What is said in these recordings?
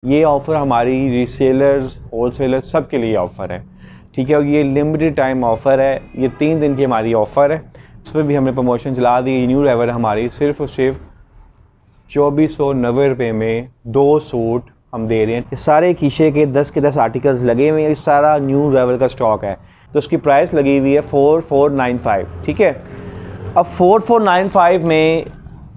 ये ऑफ़र हमारी resellers, wholesalers सब के लिए ऑफ़र है, ठीक है। और ये लिमिटेड टाइम ऑफ़र है, ये 3 दिन की हमारी ऑफ़र है। इस पर भी हमने प्रमोशन चला दी। न्यू अराइवल हमारी सिर्फ़ और सिर्फ 2490 रुपये में 2 सूट हम दे रहे हैं। ये सारे कीशे के 10 के 10 आर्टिकल्स लगे हुए हैं। ये सारा न्यू अराइवल का स्टॉक है, तो उसकी प्राइस लगी हुई है 4495, ठीक है। अब 4495 में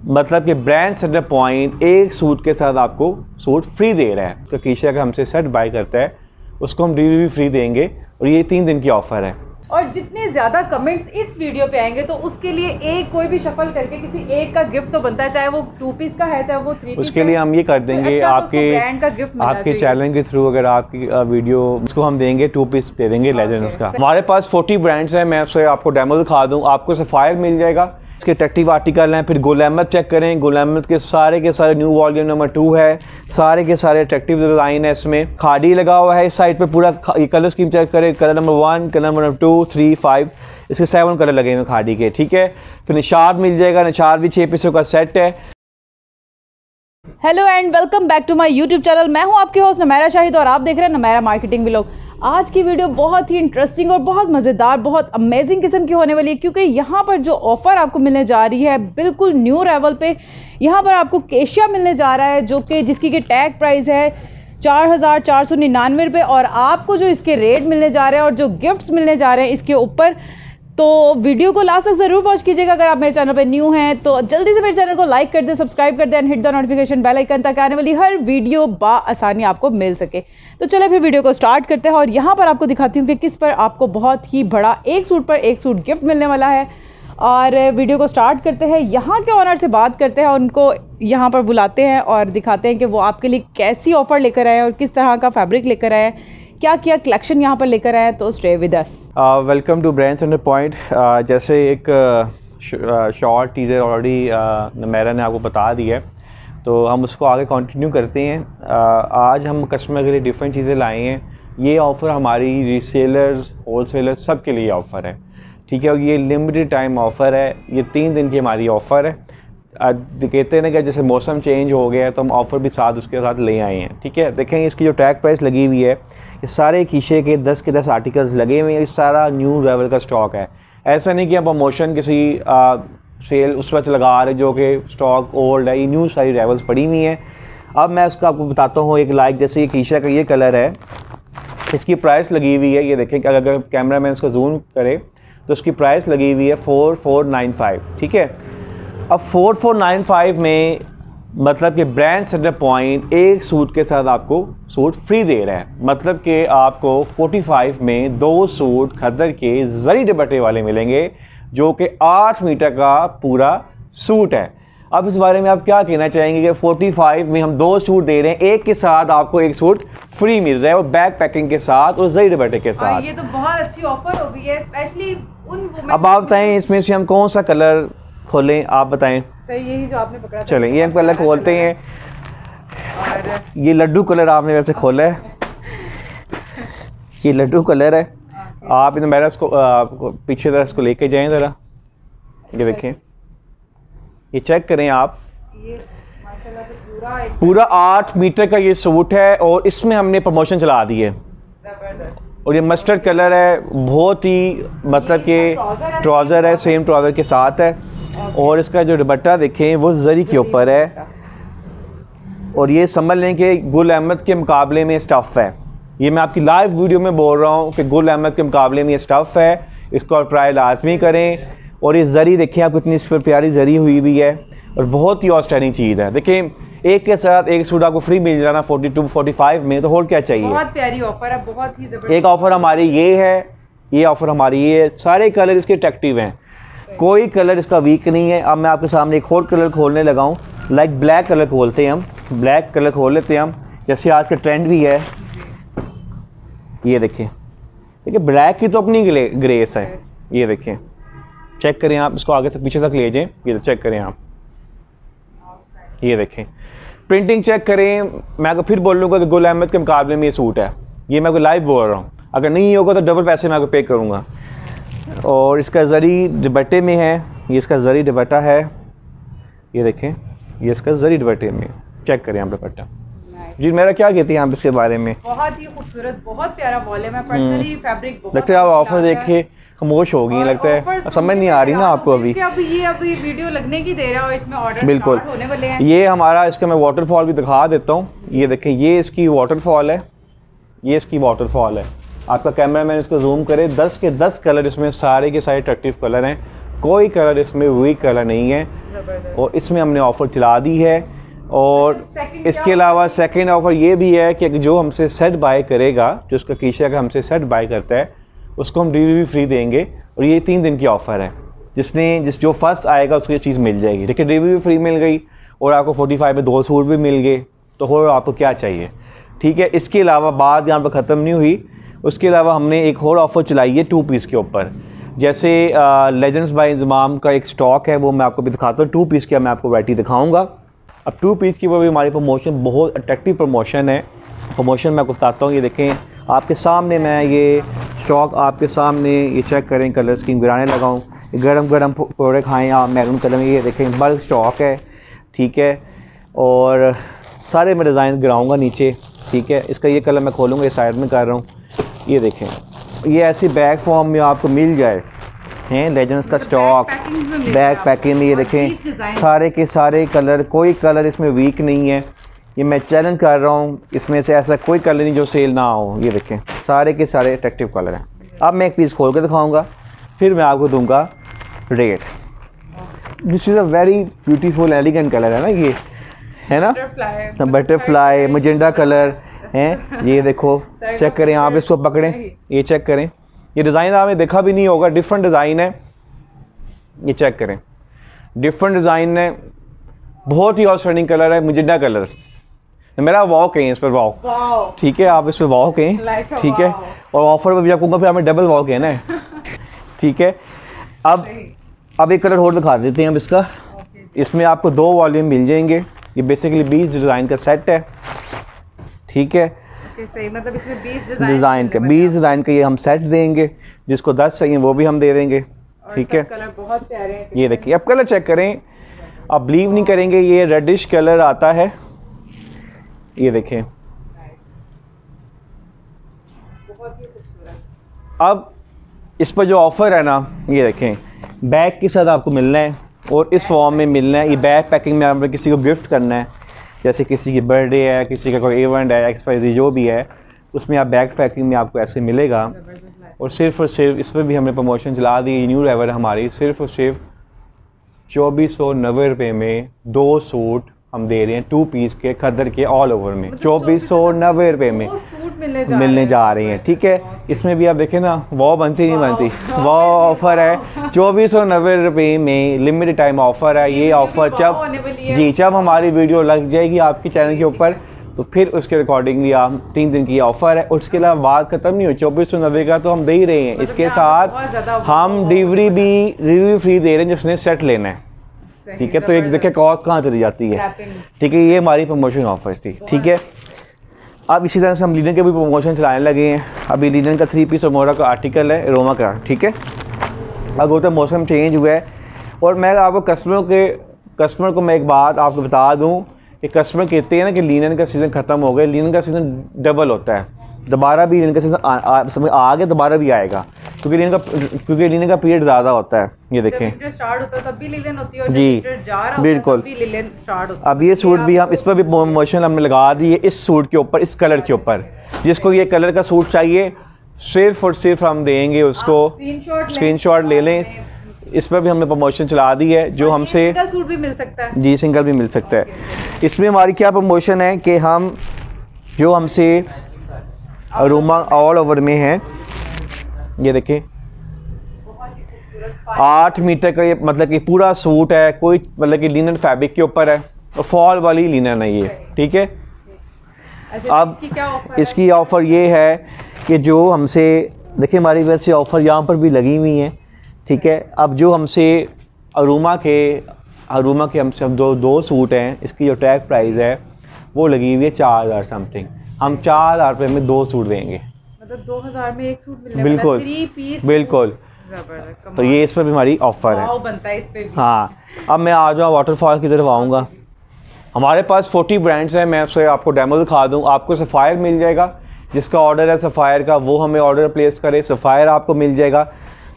मतलब कि ब्रांड सेंटर पॉइंट एक सूट के साथ आपको सूट फ्री दे रहा है। तो कीशा का हमसे सेट बाय करता है उसको हम डिलीवरी फ्री देंगे, और ये 3 दिन की ऑफ़र है। और जितने ज़्यादा कमेंट्स इस वीडियो पे आएंगे तो उसके लिए एक कोई भी शफल करके किसी एक का गिफ्ट तो बनता है, चाहे वो 2 पीस का है चाहे वो 3 पीस। उसके लिए हम ये कर देंगे, अच्छा आपके ब्रांड का गिफ्ट आपके चैनल के थ्रू अगर आपकी वीडियो उसको हम देंगे 2 पीस दे देंगे लेजेंड्स का। हमारे पास 40 ब्रांड्स हैं, मैं उससे आपको डेमो दिखा दूँ। आपको सफ़ायर मिल जाएगा, इसके अट्रैक्टिव आर्टिकल हैं। फिर गुल अहमद चेक करें, गुल अहमद के सारे न्यू वॉल्यूम नंबर 2 है, सारे के सारे अट्रैक्टिव डिज़ाइन है। इसमें खाड़ी लगा हुआ है इस साइड पे पूरा। ये कलर स्कीम चेक करें, कलर नंबर 1, कलर नंबर 2, 3, 5, इसके 7 कलर लगे हुए खाड़ी के, ठीक है। फिर निशाद मिल जाएगा, निशाद भी 6 पीसों का सेट है। Hello and welcome back to my YouTube channel. मैं हूं आपकी होस्ट नमैरा शाहिद और आप देख रहे हैं नमैरा मार्केटिंग व्लॉग। आज की वीडियो बहुत ही इंटरेस्टिंग और बहुत मज़ेदार, बहुत अमेजिंग किस्म की होने वाली है, क्योंकि यहाँ पर जो ऑफ़र आपको मिलने जा रही है बिल्कुल न्यू अराइवल पे, यहाँ पर आपको केशिया मिलने जा रहा है जो कि जिसकी की टैग प्राइस है 4499 रुपये, और आपको जो इसके रेट मिलने जा रहे हैं और जो गिफ्ट्स मिलने जा रहे हैं इसके ऊपर, तो वीडियो को लास्ट तक ज़रूर वॉच कीजिएगा। अगर आप मेरे चैनल पर न्यू हैं तो जल्दी से मेरे चैनल को लाइक कर दें, सब्सक्राइब कर दें and hit the notification bell icon ताकि आने वाली हर वीडियो आसानी आपको मिल सके। तो चलिए फिर वीडियो को स्टार्ट करते हैं और यहाँ पर आपको दिखाती हूँ कि किस पर आपको बहुत ही बड़ा एक सूट पर एक सूट गिफ्ट मिलने वाला है। और वीडियो को स्टार्ट करते हैं, यहाँ के ऑनर से बात करते हैं, उनको यहाँ पर बुलाते हैं और दिखाते हैं कि वो आपके लिए कैसी ऑफ़र लेकर आए और किस तरह का फैब्रिक लेकर आए, क्या क्या कलेक्शन यहाँ पर लेकर आए हैं। तो stay with us. Welcome to Brand Centre Point. जैसे एक शॉर्ट टीज़र ऑलरेडी नमैरा ने आपको बता दिया है, तो हम उसको आगे कंटिन्यू करते हैं। आज हम कस्टमर के लिए डिफरेंट चीज़ें लाए हैं। ये ऑफ़र हमारी रीसेलर्स, होलसेलर्स सब के लिए ऑफ़र है, ठीक है। और ये लिमिटेड टाइम ऑफ़र है, ये 3 दिन की हमारी ऑफ़र है। कहते हैं ना कि जैसे मौसम चेंज हो गया है तो हम ऑफ़र भी साथ उसके साथ ले आए हैं, ठीक है। देखें इसकी जो टैग प्राइस लगी हुई है, ये सारे कीशे के 10 के 10 आर्टिकल्स लगे हुए हैं। ये सारा न्यू अराइवल का स्टॉक है। ऐसा नहीं कि हम प्रमोशन किसी सेल उस वक्त लगा रहे जो कि स्टॉक ओल्ड है, ये न्यू सारी अराइवल्स पड़ी हुई हैं। अब मैं उसका आपको बताता हूँ एक लाइक, जैसे ये कीशा का ये कलर है, इसकी प्राइस लगी हुई है, ये देखें कि अगर कैमरा मैन इसको जूम करे तो उसकी प्राइस लगी हुई है 4495, ठीक है। अब 4495 में मतलब कि ब्रांड सेंटर पॉइंट एक सूट के साथ आपको सूट फ्री दे रहा है। मतलब कि आपको 45 में 2 सूट खद्दर के जरी दुपट्टे वाले मिलेंगे जो कि 8 मीटर का पूरा सूट है। अब इस बारे में आप क्या कहना चाहेंगे कि 45 में हम 2 सूट दे रहे हैं, एक के साथ आपको एक सूट फ्री मिल रहा है, और बैक पैकिंग के साथ और जरी दुपट्टे के साथ। ये तो बहुत अच्छी ऑफर हो गई है, स्पेशली उन वुमेन। अब आप बताएं इसमें से हम कौन सा कलर खोलें, आप बताएं। सही, यही जो आपने पकड़ा था। चलें ये हम कलर खोलते हैं। ये लड्डू कलर आपने वैसे खोला है, ये लड्डू कलर है। आप इन मेरा इसको पीछे तरह इसको लेके जाएं ज़रा, ये देखें, ये चेक करें आप। ये माशाल्लाह से पूरा 8 मीटर का ये सूट है और इसमें हमने प्रमोशन चला दी है। जबरदस्त। और ये मस्टर्ड कलर है, बहुत ही मतलब कि ट्राउज़र है, सेम ट्राउज़र के साथ है। और इसका जो दुपट्टा देखें वो जरी के ऊपर है, और ये समझ लें कि गुल अहमद के मुकाबले में स्टफ़ है। ये मैं आपकी लाइव वीडियो में बोल रहा हूँ कि गुल अहमद के मुकाबले में ये स्टफ़ है, इसको आप ट्राई लाजमी करें। और ये जरी देखें आप कितनी इस पर प्यारी जरी हुई हुई है, और बहुत ही आउटस्टैंडिंग चीज़ है। देखें एक के साथ एक सूट आपको फ्री मिल जाना 42-45 में, तो और क्या चाहिए। बहुत प्यारी ऑफर है, बहुत ही जबरदस्त। एक ऑफ़र हमारी ये है, ये ऑफ़र हमारी ये है। सारे कलर इसके अट्रैक्टिव हैं, कोई कलर इसका वीक नहीं है। अब मैं आपके सामने एक और कलर खोलने लगा हूँ, लाइक ब्लैक कलर खोलते हैं हम, ब्लैक कलर खोल लेते हैं हम, जैसे आज का ट्रेंड भी है। ये देखें, देखिए ब्लैक की तो अपनी ग्रेस है। ये देखें, चेक करें आप, इसको आगे तक पीछे तक ले जाएं, ये चेक करें आप, ये देखें प्रिंटिंग चेक करें। मैं आपको फिर बोल लूँगा कि गुल अहमद के मुकाबले में ये सूट है, ये मैं आपको लाइव बोल रहा हूँ। अगर नहीं होगा तो डबल पैसे मैं आपको पे करूँगा। और इसका जरी दुपट्टे में है, ये इसका जरी दुपट्टा है, ये देखें, ये इसका जरी दुपट्टे में, चेक करें आप दुपट्टा। जी मेरा क्या कहती हैं आप इसके बारे में? बहुत ही खूबसूरत, बहुत प्यारा वॉल्यूम है। पर्सनली फैब्रिक बहुत लगता है आप ऑफर देख के खामोश हो गई, लगता है समझ नहीं आ रही ना आपको अभी। अभी वीडियो लगने की देर है और इसमें ऑर्डर बिल्कुल होने वाले हैं। ये हमारा, इसका मैं वाटरफॉल भी दिखा देता हूँ। ये देखें, ये इसकी वाटरफॉल है, ये इसकी वाटरफॉल है। आपका कैमरा मैन इसको जूम करे, 10 के 10 कलर इसमें सारे के सारे अट्रैक्टिव कलर हैं, कोई कलर इसमें वीक कलर नहीं है। और इसमें हमने ऑफ़र चला दी है। और इसके अलावा सेकंड ऑफ़र ये भी है कि जो हमसे सेट बाय करेगा, जो उसका कीशा का हमसे सेट बाय करता है, उसको हम डिलीवरी फ्री देंगे। और ये 3 दिन की ऑफ़र है। जो फर्स्ट आएगा उसको ये चीज़ मिल जाएगी। देखिए डिलीवरी फ्री मिल गई और आपको 45 में 2 सूट भी मिल गए, तो हो आपको क्या चाहिए। ठीक है, इसके अलावा बात यहाँ पर ख़त्म नहीं हुई। उसके अलावा हमने एक और ऑफ़र चलाई है 2 पीस के ऊपर। जैसे लेजेंड्स बाय इंज़माम का एक स्टॉक है, वो मैं आपको भी दिखाता हूँ। 2 पीस की मैं आपको वैरायटी दिखाऊंगा। अब 2 पीस की वो भी हमारी प्रमोशन बहुत अट्रैक्टिव प्रमोशन है। प्रमोशन मैं आपको बताता हूँ। ये देखें आपके सामने, मैं ये स्टॉक आपके सामने, ये चेक करें, कलर स्कीम गिराने लगाऊँ, गरम गरम पकौड़े खाएँ आप मैरून कलर में। ये देखें बल्क स्टॉक है, ठीक है। और सारे मैं डिज़ाइन गिराऊँगा नीचे, ठीक है। इसका ये कलर मैं खोलूँगा, ये साइड में कर रहा हूँ। ये देखें, ये ऐसी बैग फॉर्म में आपको मिल जाए हैं। लेजेंड्स का स्टॉक बैग पैकिंग में, ये देखें सारे के सारे कलर, कोई कलर इसमें वीक नहीं है। ये मैं चैलेंज कर रहा हूँ, इसमें से ऐसा कोई कलर नहीं जो सेल ना हो। ये देखें सारे के सारे अट्रैक्टिव कलर हैं। अब मैं एक पीस खोल के दिखाऊंगा, फिर मैं आपको दूंगा rate. This is a very beautiful elegant colour है ना, ये है ना, बटरफ्लाई मजेंडा कलर हैं। ये देखो, चेक करें आप, इसको पकड़ें, ये चेक करें। ये डिज़ाइन आपने देखा भी नहीं होगा, डिफरेंट डिज़ाइन है। ये चेक करें, डिफरेंट डिज़ाइन है, बहुत ही आउटस्टैंडिंग कलर है, मजेंडा कलर। मेरा वाव कहें इस पर, वाव, ठीक है, आप इस पर वाव कहें, ठीक है। और ऑफर में भी आप कहूँगा फिर हमें डबल वाव कहना है, ठीक है। अब एक कलर और दिखा देते हैं अब इसका। इसमें आपको 2 वॉल्यूम मिल जाएंगे। ये बेसिकली 20 डिज़ाइन का सेट है, ठीक है। सही, मतलब इसमें 20 डिज़ाइन का ये हम सेट देंगे। जिसको 10 चाहिए वो भी हम दे देंगे, ठीक है। कलर बहुत प्यारे हैं। ये देखिए, अब कलर चेक करें, आप बिलीव नहीं करेंगे, ये रेडिश कलर आता है। ये देखें, अब इस पर जो ऑफ़र है ना, ये देखें बैग के साथ आपको मिलना है और इस फॉर्म में मिलना है। ये बैग पैकिंग में आपने किसी को गिफ्ट करना है, जैसे किसी की बर्थडे है, किसी का कोई इवेंट है, XYZ जो भी है, उसमें आप बैग पैकिंग में आपको ऐसे मिलेगा। और सिर्फ इस पर भी हमने प्रमोशन चला दी, न्यू लेवल हमारी। सिर्फ 2490 रुपये में 2 सूट हम दे रहे हैं 2 पीस के खद्दर के ऑल ओवर में। 2490 रुपये में मिलने जा रहे हैं, ठीक है। इसमें भी आप देखें ना, वो बनती नहीं बनती, वो ऑफ़र है 2490 रुपये में, लिमिटेड टाइम ऑफ़र है। ये ऑफ़र जब हमारी वीडियो लग जाएगी आपके चैनल के ऊपर, तो फिर उसके अकॉर्डिंगली आप 3 दिन की ऑफ़र है। और उसके अलावा बात ख़त्म नहीं हुई, 2490 का तो हम दे ही रहे हैं। इसके साथ हम डिलीवरी भी रिव्यू फ्री दे रहे हैं जिसने सेट लेना है, ठीक है। तो एक देखिए कॉस्ट कहाँ चली जाती है, ठीक है। ये हमारी प्रमोशन ऑफर्स थी, ठीक है। अब इसी तरह से हम लिनन के भी प्रमोशन चलाने लगे हैं। अभी लिनन का 3 पीस अमोरा का आर्टिकल है, रोमा का, ठीक है। अब वो तो मौसम चेंज हुआ है। और मैं आपको कस्टमर को मैं एक बात आपको बता दूं कि कस्टमर कहते हैं ना कि लिनन का सीज़न ख़त्म हो गया। लिनन का सीज़न डबल होता है, दोबारा भी लिनन का सीज़न आगे दोबारा भी आएगा, क्योंकि लिनन का पीरियड ज़्यादा होता है। ये देखें, स्टार्ट होता है तब भी लिनन होती है, और जी बिल्कुल। अब ये सूट भी हम, इस पर भी प्रमोशन हमने लगा दी है, इस सूट के ऊपर, इस कलर के ऊपर। जिसको ये कलर का सूट चाहिए, सिर्फ और सिर्फ हम देंगे उसको स्क्रीनशॉट ले लें। इस पर भी हमने प्रमोशन चला दी है। जो हमसे सिंगल सूट भी मिल सकता है, जी सिंगल भी मिल सकता है। इसमें हमारी क्या प्रमोशन है कि हम जो हमसे अरोमा ऑल ओवर में है, ये देखें 8 मीटर का, ये मतलब कि पूरा सूट है, कोई मतलब कि लिनन फैब्रिक के ऊपर है और फॉल वाली लिनन है ये, ठीक है। अब इसकी ऑफ़र ये है कि जो हमसे, देखिए हमारी वैसे ऑफ़र यहाँ पर भी लगी हुई है, ठीक है। अब जो हमसे अरोमा के हमसे अब 2 सूट हैं, इसकी जो टैग प्राइस है वो लगी हुई है 4000 समथिंग। हम 4000 रुपये में 2 सूट देंगे, मतलब 2000 में 1 सूट मिलने बिल्कुल वाला, 3 पीस, बिल्कुल। तो ये इस पर भी हमारी ऑफ़र है, बनता है इस पे भी। हाँ। अब मैं आ जाऊँ वाटरफॉल की तरफ आऊँगा। हमारे पास 40 ब्रांड्स हैं। मैं उससे आपको डेमो दिखा दूँ। आपको सफ़ायर मिल जाएगा, जिसका ऑर्डर है सफ़ायर का वो हमें ऑर्डर प्लेस करे, सफ़ायर आपको मिल जाएगा।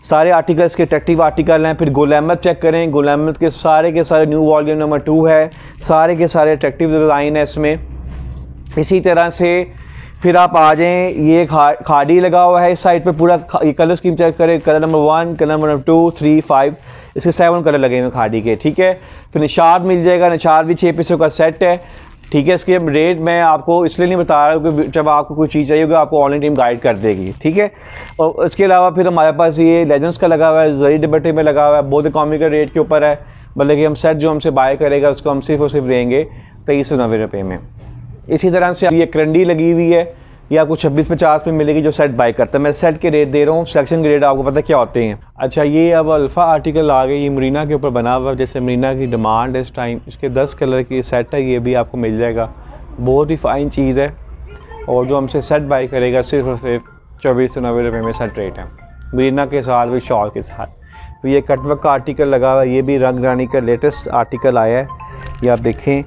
सारे आर्टिकल्स के अट्रैक्टिव आर्टिकल हैं। फिर गुल अहमद चेक करें, गुल अहमद के सारे न्यू वॉल्यूम नंबर 2 है, सारे के सारे अट्रैक्टिव डिज़ाइन है इसमें। इसी तरह से फिर आप आ जाएँ, ये खाड़ी लगा हुआ है इस साइड पे पूरा। ये कलर स्कीम चेक करें, कलर नंबर 1, कलर नंबर 2, 3, 5, इसके 7 कलर लगे हुए खाड़ी के, ठीक है। फिर निशाद मिल जाएगा, निशाद भी 6 पीसों का सेट है, ठीक है। इसके रेट मैं आपको इसलिए नहीं बता रहा हूँ कि जब आपको कोई चीज़ चाहिए होगी आपको ऑनलाइन टीम गाइड कर देगी, ठीक है। और इसके अलावा फिर हमारे पास ये लेजेंड्स का लगा हुआ है, जरी दुपट्टे में लगा हुआ है, बहुत इकॉनॉमिकल रेट के ऊपर है। मतलब कि हम सेट जो हमसे बाय करेगा उसको हम सिर्फ और सिर्फ देंगे 2390 रुपये में। इसी तरह से ये करंडी लगी हुई है, ये आपको 2650 में मिलेगी जो सेट बाय करता है। मैं सेट के रेट दे रहा हूँ, सिलेक्शन के रेट आपको पता क्या होते हैं। अच्छा, ये अब अल्फ़ा आर्टिकल आ गए, ये मरीना के ऊपर बना हुआ है, जैसे मरीना की डिमांड है इस टाइम। इसके 10 कलर की सेट है, ये भी आपको मिल जाएगा। बहुत ही फ़ाइन चीज़ है और जो हमसे सेट बाय करेगा सिर्फ और सिर्फ 2490 रुपये में सेट रेट है, मरीना के साथ भी शॉल के साथ। तो ये कटवर्क का आर्टिकल लगा हुआ है, ये भी रंग रानी का लेटेस्ट आर्टिकल आया है। ये आप देखें,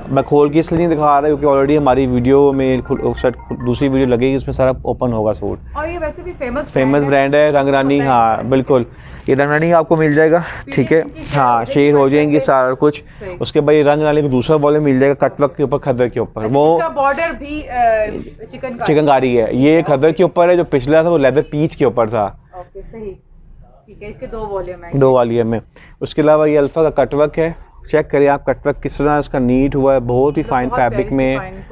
मैं खोल के इसलिए नहीं दिखा रहा क्योंकि ऑलरेडी हमारी वीडियो में सेट दूसरी वीडियो लगेगी, उसमें सारा ओपन होगा सूट। और ये वैसे भी फेमस ब्रांड है रंग रानी। हाँ बिल्कुल, ये रंग रानी आपको मिल जाएगा, ठीक है। हाँ, शेयर हो जाएंगी सारा कुछ। उसके बाद ये रंग रानी को दूसरा वॉल्यूम मिल जाएगा कटवर्क के ऊपर, खदर के ऊपर। वो बॉर्डर भी चिकनकारी है। ये खदर के ऊपर है, जो पिछला था वो लेदर पीच के ऊपर था। ओके, सही, ठीक है। इसके 2 वॉल्यूम है। उसके अलावा ये अल्फ़ा का कटवर्क है, चेक करिए आप कटवर्क किस तरह इसका नीट हुआ है, बहुत ही फाइन फैब्रिक में,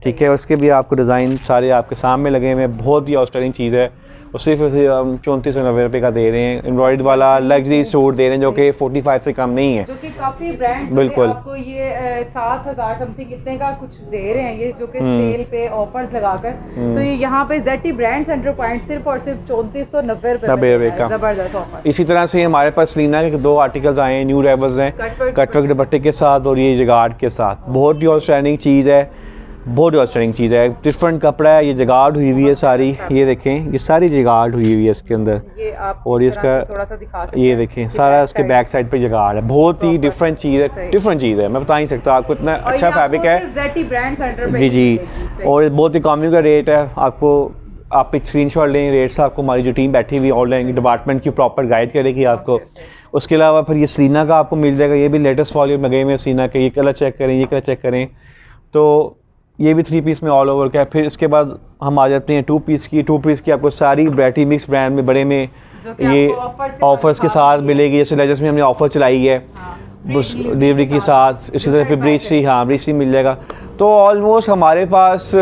ठीक है। उसके भी आपको डिज़ाइन सारे आपके सामने लगे हुए हैं, बहुत ही आउटस्टैंडिंग चीज़ है। और सिर्फ हम 3490 रुपये का दे रहे हैं, एम्ब्रॉयड वाला लग्जरी सूट दे रहे हैं जो कि 45 से कम नहीं है, जो कि काफ़ी ब्रांड बिल्कुल आपको ये 7000 समथिंग कितने का कुछ दे रहे हैं, ये जो कि सेल पे ऑफर्स लगाकर। तो ये यहाँ पे जेटी ब्रांड सेंटर पॉइंट सिर्फ और सिर्फ 3490 रुपये का ज़बरदस्त ऑफर। इसी तरह से हमारे पास लीना के 2 आर्टिकल्स आए हैं, न्यू रेवर्स हैं, कटवर्क दुपट्टे के साथ और ये जगाड़ के साथ। बहुत ही आउटस्टैंडिंग चीज़ है, बहुत आउटस्टैंडिंग चीज़ है। डिफरेंट कपड़ा है, ये जगाड़ हुई हुई है सारी, ये देखें, ये सारी जगाड़ हुई हुई है इसके अंदर। और इसका थोड़ा सा दिखा सकते हैं, ये देखें सारा इसके बैक साइड पे जगाड़ है। बहुत ही डिफरेंट चीज़ है, डिफरेंट चीज़ है, मैं बता नहीं सकता आपको, इतना अच्छा फैब्रिक है जी। और बहुत इकॉनॉमी का रेट है। आपको आप एक स्क्रीनशॉट लें रेट्स, आपको हमारी जो टीम बैठी हुई ऑनलाइन डिपार्टमेंट की प्रॉपर गाइड करेगी आपको। उसके अलावा फिर ये सीना का आपको मिल जाएगा, ये भी लेटेस्ट वॉल्यूम लगे हुए सीना के। ये कलर चेक करें, ये कलर चेक करें, तो ये भी 3 पीस में ऑल ओवर का है। फिर इसके बाद हम आ जाते हैं 2 पीस की। 2 पीस की आपको सारी वैरायटी मिक्स ब्रांड में बड़े में ये ऑफर्स के साथ मिलेगी। जैसे लेजेंड्स में हमने ऑफर चलाई है उस डिलीवरी के साथ, इसी तरह फिर ब्रीच मिल जाएगा। तो ऑलमोस्ट हमारे पास,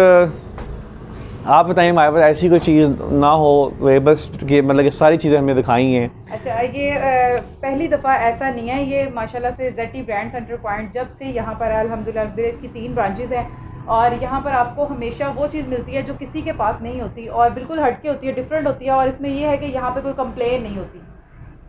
आप बताइए, हमारे पास ऐसी कोई चीज़ ना हो बस कि मतलब कि सारी चीज़ें हमने दिखाई हैं। अच्छा, ये पहली दफ़ा ऐसा नहीं है, ये माशाल्लाह से जेटी ब्रांड सेंटर पॉइंट जब से यहाँ पर अल्हम्दुलिल्लाह इसकी 3 ब्रांचेस हैं और यहाँ पर आपको हमेशा वो चीज़ मिलती है जो किसी के पास नहीं होती और बिल्कुल हटके होती है, डिफरेंट होती है। और इसमें ये है कि यहाँ पे कोई कंप्लेन नहीं होती।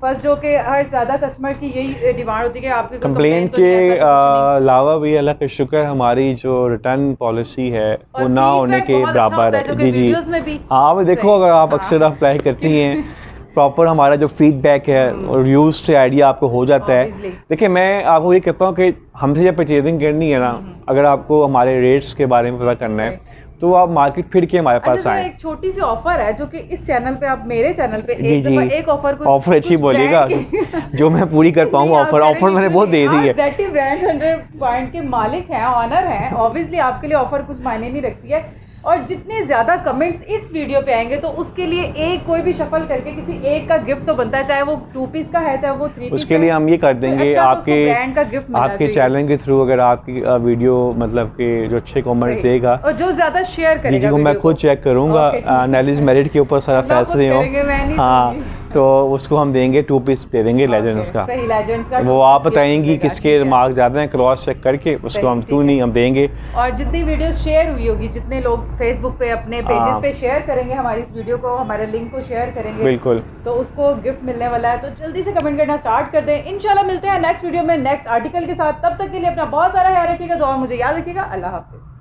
फर्स्ट जो कि हर ज़्यादा कस्टमर की यही डिमांड होती है कि आपकी कंप्लेन के अलावा भी अल्लाह का शुक्र हमारी जो रिटर्न पॉलिसी है वो ना होने के बराबर है। जी जी, हाँ देखो, अगर आप अक्सर अप्लाई करती हैं प्रॉपर हमारा जो फीडबैक है और रिव्यूज़ से आइडिया आपको हो जाता है। देखिए, मैं आपको ये कहता हूँ कि हमसे जब परचेजिंग करनी है ना, अगर आपको हमारे रेट्स के बारे में पता करना है तो आप मार्केट फिर के हमारे पास आए। एक छोटी सी ऑफर है जो कि इस चैनल पे, आप मेरे चैनल पे एक ऑफर अच्छी बोलिएगा जो मैं पूरी कर पाऊँ। ऑफर मैंने बहुत दे दी है। जेटी ब्रांड सेंटर पॉइंट के मालिक हैं, ऑनर हैं, ऑब्वियसली आपके लिए ऑफर कुछ मायने नहीं रखती है। और जितने ज़्यादा कमेंट्स इस वीडियो पे आएंगे तो उसके लिए एक कोई भी शफल करके किसी एक का गिफ्ट तो बनता है, चाहे वो 2 पीस का है चाहे वो 3 पीस। उसके लिए हम ये कर देंगे अच्छा आपके ब्रांड का गिफ्ट आपके चैनल के थ्रू, अगर आपकी वीडियो मतलब कि जो अच्छे कमेंट्स देगा और जो ज़्यादा शेयर करेगा, जी मैं खुद चेक करूँगा, एनालिस मेरिट के ऊपर सारा फैसले हो। हाँ, तो उसको हम देंगे 2 पीस दे देंगे लेजेंड्स का। वो आप बताएंगी किसके मार्क्स ज़्यादा हैं, क्रॉस चेक करके उसको हम क्यों नहीं हम देंगे। और जितनी वीडियो शेयर हुई होगी, जितने लोग फेसबुक पे अपने पेजेस पे शेयर करेंगे हमारी इस वीडियो को, हमारे लिंक को शेयर करेंगे, बिल्कुल, तो उसको गिफ्ट मिलने वाला है। तो जल्दी से कमेंट करना स्टार्ट कर दें। इंशाल्लाह मिलते हैं नेक्स्ट वीडियो में नेक्स्ट आर्टिकल के साथ। तब तक के लिए अपना बहुत सारा ख्याल रखिएगा, दुआ मुझे याद रखिएगा। अल्लाह हाफिज़।